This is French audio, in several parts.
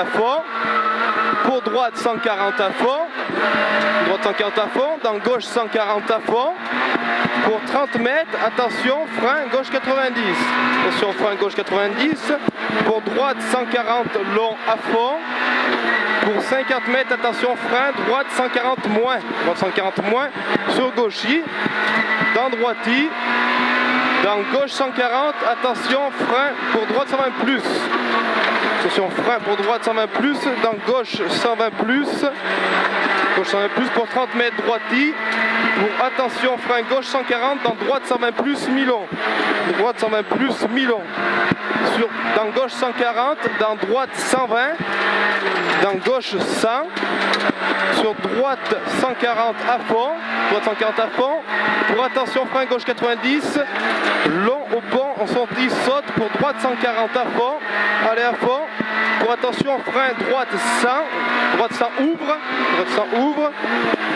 à fond. Pour droite 140 à fond. Droite 140 à fond. Dans gauche 140 à fond. Pour 30 mètres, attention, frein gauche 90. Attention, frein gauche 90. Pour droite 140 long à fond. Pour 50 mètres, attention, frein droite 140 moins. Droite 140 moins. Sur gauchis. Dans droiti. Dans gauche 140, attention, frein pour droite 120 plus. Attention, frein pour droite 120 plus, dans gauche 120 plus. Gauche 120 plus pour 30 mètres droiti. Pour attention, frein gauche 140, dans droite 120 plus, mi-long. Droite 120 plus, mi-long. Dans gauche 140, dans droite 120. Dans gauche 100. Sur droite 140 à fond. Droite 140 à fond. Pour attention, frein gauche 90. Long au pont, en sortie, saute. Pour droite 140 à fond. Allez à fond. Pour attention, frein droite 100. Droite 100 ouvre. Droite 100 ouvre.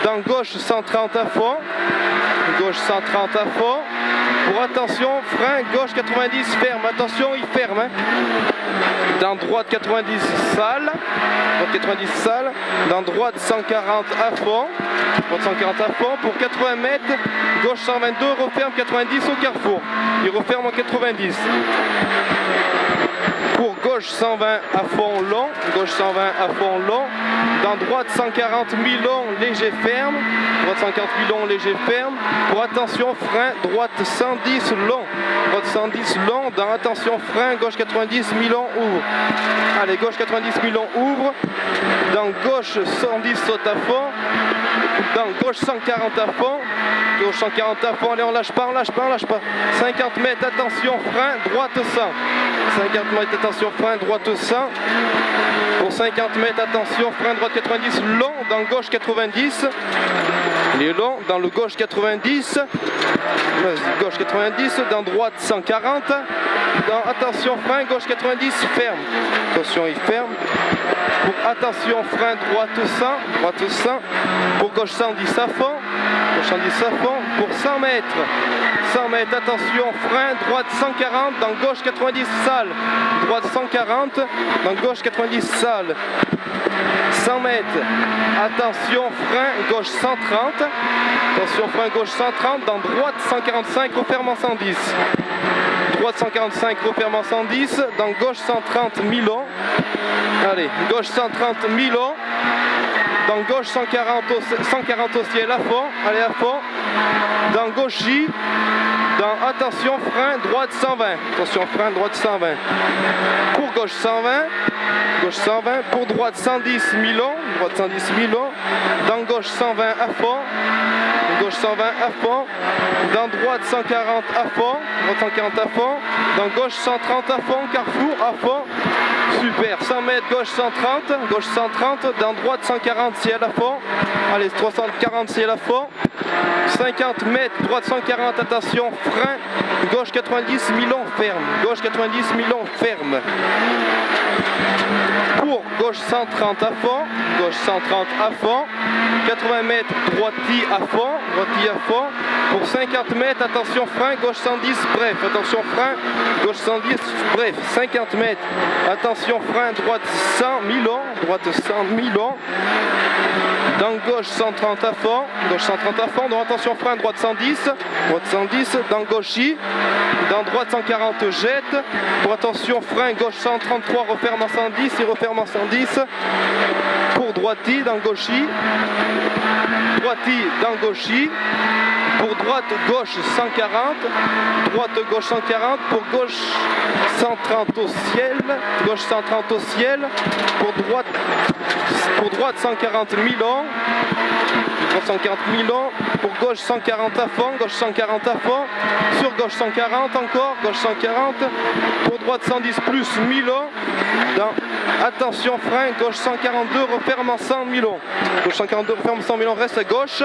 Dans gauche 130 à fond. Gauche 130 à fond. Pour attention, frein gauche 90 ferme. Attention, il ferme. Hein. Dans droite 90 sale. Droite 90 sale. Dans droite 140 à fond. Droite 140 à fond. Pour 80 mètres, gauche 122, referme 90 au carrefour. Il referme en 90. Pour gauche 120 à fond long, gauche 120 à fond long, dans droite 140 mi-long, léger ferme, droite 140 mi-long, léger ferme, pour attention frein, droite 110 long, droite 110 long, dans attention frein, gauche 90 mi-long ouvre, allez gauche 90 mi-long ouvre, dans gauche 110 saute à fond, dans gauche 140 à fond, gauche 140 à fond, allez on lâche pas, on lâche pas, on lâche pas, 50 mètres, attention frein, droite 100, 50 mètres, attention, frein, droite 100. Pour 50 mètres, attention, frein, droite 90, long, dans gauche 90. Il est long, dans le gauche 90. Gauche 90, dans droite 140. Dans, attention, frein, gauche 90, ferme. Attention, il ferme. Pour attention, frein, droite 100. Droite 100. Pour gauche 110 à fond. Gauche 110 à fond. Pour 100 mètres. 100 mètres, attention, frein, droite 140, dans gauche 90 sale, droite 140, dans gauche 90 sale, 100 mètres, attention, frein, gauche 130, attention, frein, gauche 130, dans droite 145, referme en 110, droite 145, referme en 110, dans gauche 130, mi-long, allez, gauche 130, mi-long, dans gauche 140 au ciel à fond, allez à fond, dans gauchis, dans attention frein droite 120, attention frein droite 120, pour gauche 120, pour droite 110 mi-long, droite 110 mi-long, dans gauche 120 à fond, gauche 120 à fond, dans droite 140 à fond, droite 140 à fond, dans gauche 130 à fond, carrefour à fond. Super, 100 mètres, gauche 130, dans droite 140, ciel à fond. Allez, 340, ciel à fond. 50 mètres, droite 140, attention, frein. Gauche 90, mi-long, ferme. Gauche 90, mi-long, ferme. Pour gauche 130 à fond, gauche 130 à fond. 80 mètres, droiti à fond. Pour 50 mètres, attention, frein, gauche 110, bref. Attention, frein, gauche 110, bref. 50 mètres, attention, frein, droite 100, mi-long, droite 100, mi-long. Dans gauche 130 à fond, gauche 130 à fond. Donc attention, frein, droite 110, dans gauchis. Dans droite 140, jette. Pour attention, frein, gauche 133, referme en 110, il referme en 110. Pour droiti, dans gauchis. Droiti, dans gauchis. Pour droite, gauche 140, droite, gauche 140, pour gauche 130 au ciel, gauche 130 au ciel, pour droite 140 mi-long, 140 mi-long, pour gauche 140 à fond, gauche 140 à fond, sur gauche 140 encore, gauche 140, pour droite 110 plus mi-long, attention frein, gauche 142, referme en 100 mi-long, gauche 142, referme en 100 mi-long, reste à gauche,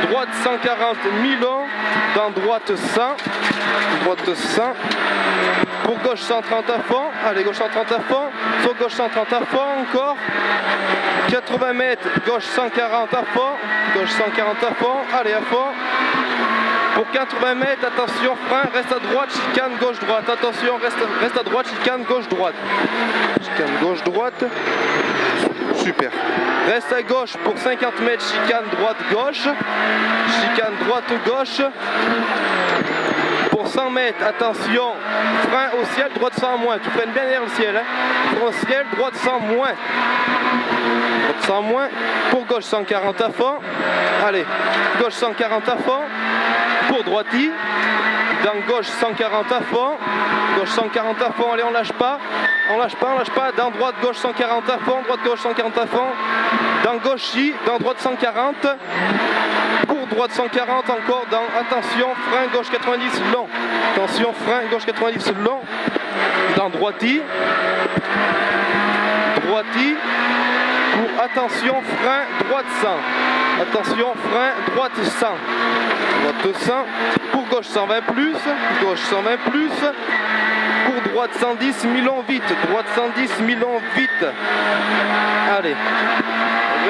droite 140 mi-long, dans droite 100, pour gauche 130 à fond, allez gauche 130 à fond, sur gauche 130 à fond encore, 80 mètres, gauche 140 à fond, allez à fond, Pour 80 mètres, attention, frein, reste à droite, chicane, gauche-droite. Attention, reste à droite, chicane, gauche-droite. Chicane, gauche-droite. Super. Reste à gauche pour 50 mètres, chicane, droite-gauche. Chicane, droite-gauche. Pour 100 mètres, attention, frein au ciel, droite sans moins. Tu freines bien derrière le ciel. Hein. Frein au ciel, droite sans moins. Droite sans moins. Pour gauche 140 à fond. Allez, gauche 140 à fond. Pour droiti. Dans gauche 140 à fond. Gauche 140 à fond. Allez, on lâche pas. On lâche pas, on lâche pas. Dans droite, gauche 140 à fond. Droite, gauche 140 à fond. Dans gauche, dans droite 140. Pour droite 140 encore dans, attention, frein gauche 90 long. Attention, frein gauche 90 long. Dans droiti. Droiti. Pour attention, frein droite 100. Attention, frein droite 100. Droite 100. Pour gauche 120 plus. Gauche 120 plus. Pour droite 110, milon vite. Droite 110, milon vite. Allez.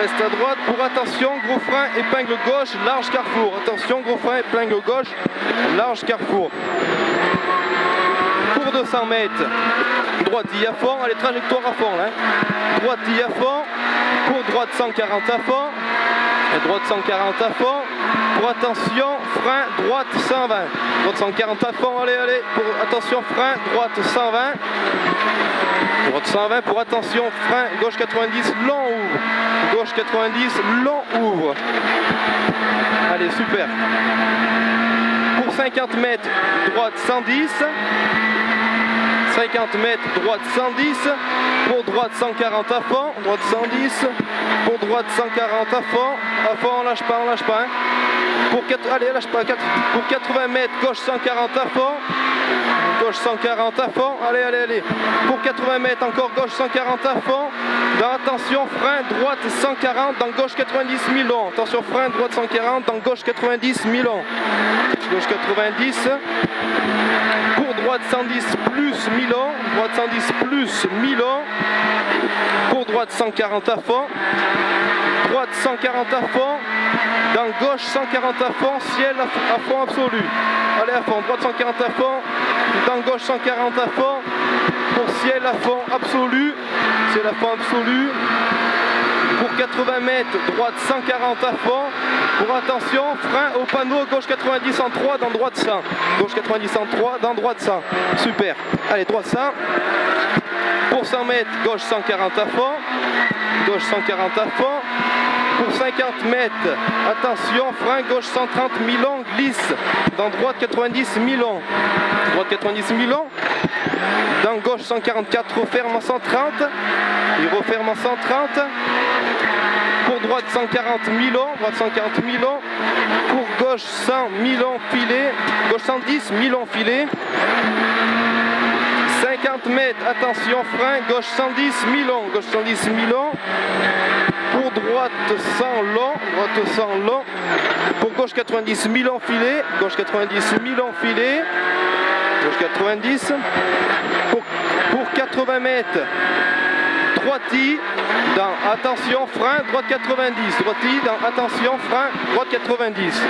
Reste à droite pour attention, gros frein, épingle gauche, large carrefour. Attention, gros frein, épingle gauche, large carrefour. Pour 200 mètres, droite à fond, allez, trajectoire à fond. Hein. Droite à fond, pour droite 140 à fond, et droite 140 à fond. Pour attention, frein, droite 120. Droite 140 à fond, allez, allez. Pour attention, frein, droite 120. Droite 120 pour attention, frein, gauche 90, long ouvre. Gauche 90, long ouvre. Allez, super. Pour 50 mètres, droite 110. 50 mètres, droite 110. Pour droite 140 à fond. Droite 110. Pour droite 140 à fond. À fond, on lâche pas, on lâche pas. Hein. Pour 4, allez, lâche pas. Pour 80 mètres, gauche 140 à fond. Gauche 140 à fond, allez, allez, allez. Pour 80 mètres, encore gauche 140 à fond. Dans, attention, frein, droite 140, dans gauche 90, milon. Attention, frein, droite 140, dans gauche 90, milon. Gauche 90. Pour droite 110 plus milon. Droite 110 plus milon. Pour droite 140 à fond. Droite 140 à fond. Dans gauche 140 à fond, ciel à fond absolu. Allez à fond, droite 140 à fond, dans gauche 140 à fond, pour ciel à fond absolu, ciel à fond absolu, pour 80 mètres, droite 140 à fond, pour attention, frein au panneau, gauche 90 en 3, dans droite 100, gauche 90 en 3, dans droite 100, super, allez droite 100, pour 100 mètres, gauche 140 à fond, gauche 140 à fond, pour 50 mètres, attention, frein gauche 130, milon, glisse. Dans droite 90, milon. Droite 90, milon. Dans gauche 144, referme en 130. Il referme en 130. Pour droite 140, milon. Droite 140, milon. Pour gauche 100, milon, filet. Gauche 110, milon, filet. 50 mètres, attention, frein, gauche 110, milon. Gauche 110, milon. Pour droite 100 long, droite 100 long. Pour gauche 90, milon filet. Gauche 90, milon filet. Gauche 90. Pour 80 mètres, droiti, dans attention, frein, droite 90. Droiti, dans attention, frein, droite 90.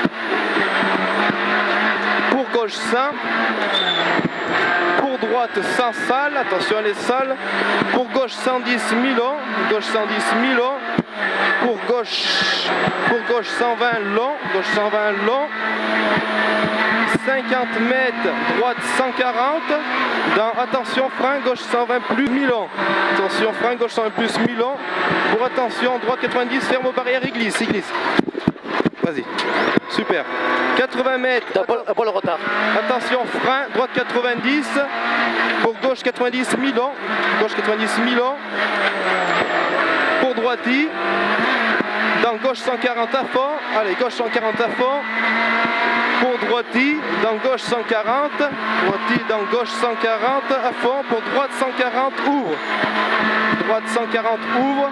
Pour gauche 100. Pour droite 100 sales, attention elle est sale. Pour gauche 110 milon. Gauche 110 milon. Pour gauche 120 long, gauche 120 long, 50 mètres, droite 140, dans, attention, frein, gauche 120 plus milon, attention, frein, gauche 120 plus milon, pour attention, droite 90, ferme aux barrières, il glisse, vas-y, super, 80 mètres, pour le retard, attention, frein, droite 90, pour gauche 90 milon, gauche 90 milon, pour droiti, dans gauche 140 à fond, allez, gauche 140 à fond, pour droiti, dans gauche 140, droiti, dans gauche 140 à fond, pour droite 140, ouvre, droite 140, ouvre,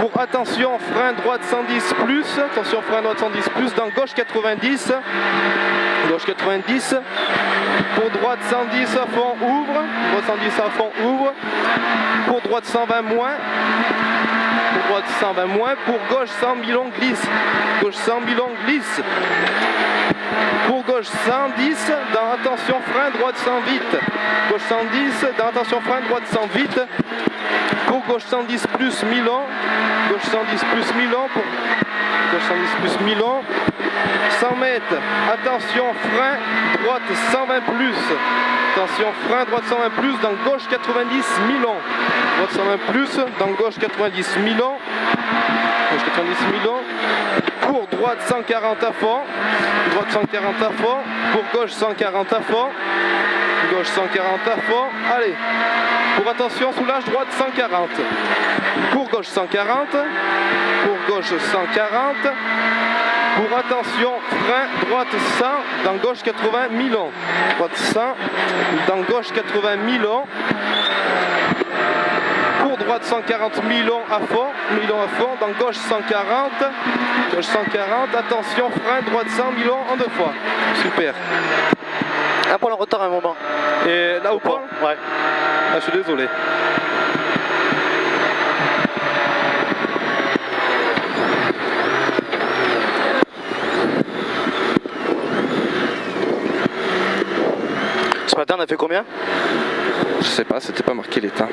pour attention, frein droite 110 plus, attention, frein droite 110 plus, dans gauche 90, gauche 90, pour droite 110 à fond, ouvre, droite 110 à fond, ouvre, pour droite 120 moins, pour droite 120 moins. Pour gauche 100, mi-long, glisse. Gauche 100, mi-long, glisse. Pour gauche 110, dans attention frein, droite 100 vite. Gauche 110, dans attention frein, droite 100 vite. Pour gauche 110 plus mi-long. Gauche 110 plus mi-long. Pour gauche 110 plus mi-long. 100 mètres, attention frein, droite 120 plus. Attention frein, droite 120 plus, dans gauche 90 mi-long. Droite 120 plus, dans gauche 90 mi-long. Gauche 90 mi-long. Pour droite 140 à fond. Droite 140 à fond. Pour gauche 140 à fond. Gauche 140 à fond. Allez. Pour attention, soulage, droite 140. Pour gauche 140. Pour gauche 140. Pour attention, frein, droite 100, dans gauche 80 mi-long. Droite 100, dans gauche 80 mi-long. Pour droite 140 mi-long à fond, dans gauche 140. Gauche 140, attention, frein, droite 100 mi-long en 2 fois. Super. Un point en retard à un moment. Et là au point? Ouais. Ah, je suis désolé. Ce matin on a fait combien? Je sais pas, c'était pas marqué les temps.